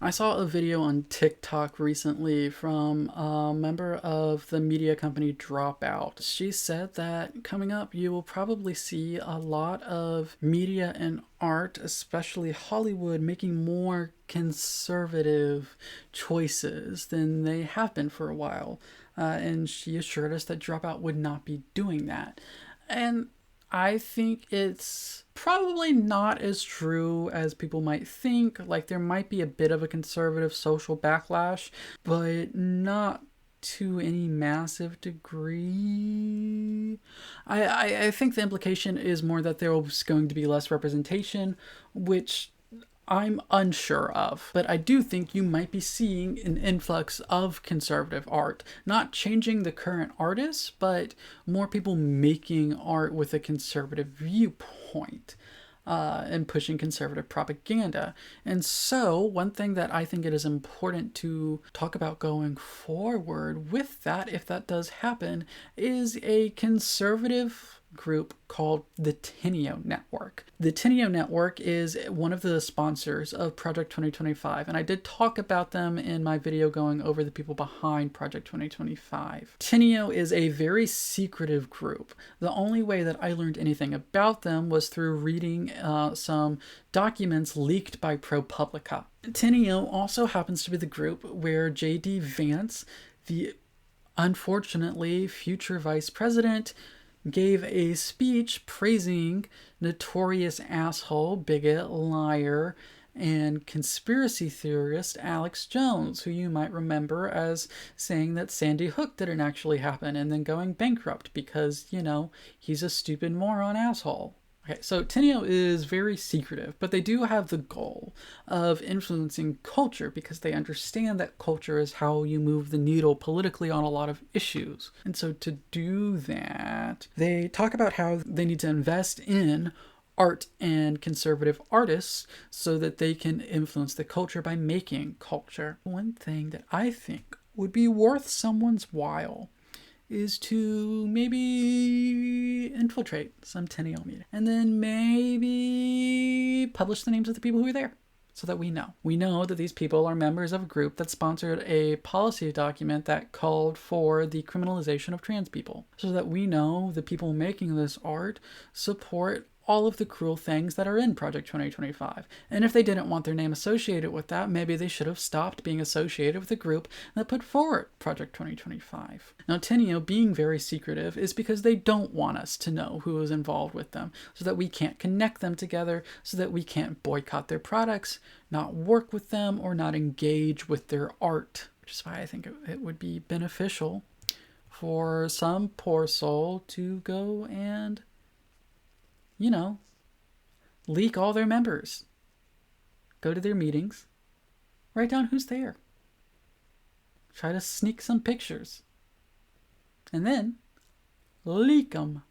I saw a video on TikTok recently from a member of the media company Dropout. She said that coming up, you will probably see a lot of media and art, especially Hollywood, making more conservative choices than they have been for a while. And she assured us that Dropout would not be doing that. And I think it's probably not as true as people might think. Like, there might be a bit of a conservative social backlash, but not to any massive degree. I think the implication is more that there's going to be less representation, which I'm unsure of, but I do think you might be seeing an influx of conservative art. Not changing the current artists, but more people making art with a conservative viewpoint. And pushing conservative propaganda. And so, one thing that I think it is important to talk about going forward with that, if that does happen, is a conservative group called the TENEO Network. The TENEO Network is one of the sponsors of Project 2025, and I did talk about them in my video going over the people behind Project 2025. TENEO is a very secretive group. The only way that I learned anything about them was through reading some documents leaked by ProPublica. TENEO also happens to be the group where J.D. Vance, the unfortunately future vice president, gave a speech praising notorious asshole, bigot, liar, and conspiracy theorist Alex Jones, who you might remember as saying that Sandy Hook didn't actually happen and then going bankrupt because, he's a stupid moron asshole. Okay, so TENEO is very secretive, but they do have the goal of influencing culture because they understand that culture is how you move the needle politically on a lot of issues. And so to do that, they talk about how they need to invest in art and conservative artists so that they can influence the culture by making culture. One thing that I think would be worth someone's while is to maybe infiltrate some TENEO meeting and then maybe publish the names of the people who were there so that we know. We know that these people are members of a group that sponsored a policy document that called for the criminalization of trans people, so that we know the people making this art support all of the cruel things that are in Project 2025. And if they didn't want their name associated with that, maybe they should have stopped being associated with a group that put forward Project 2025. Now, TENEO being very secretive is because they don't want us to know who is involved with them, so that we can't connect them together, so that we can't boycott their products, not work with them, or not engage with their art. Which is why I think it would be beneficial for some poor soul to go and leak all their members. Go to their meetings, write down who's there, try to sneak some pictures, and then leak them.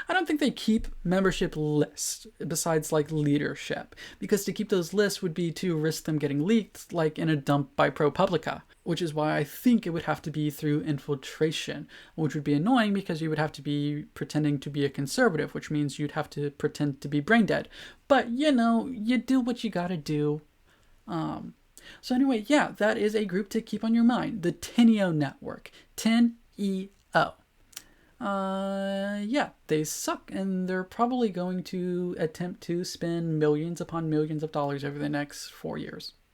I don't think they keep membership lists besides leadership, because to keep those lists would be to risk them getting leaked like in a dump by ProPublica, which is why I think it would have to be through infiltration, which would be annoying because you would have to be pretending to be a conservative, which means you'd have to pretend to be brain dead. But you do what you gotta do. So anyway, yeah, that is a group to keep on your mind. The TENEO Network. TENEO. Yeah, they suck, and they're probably going to attempt to spend millions upon millions of dollars over the next 4 years.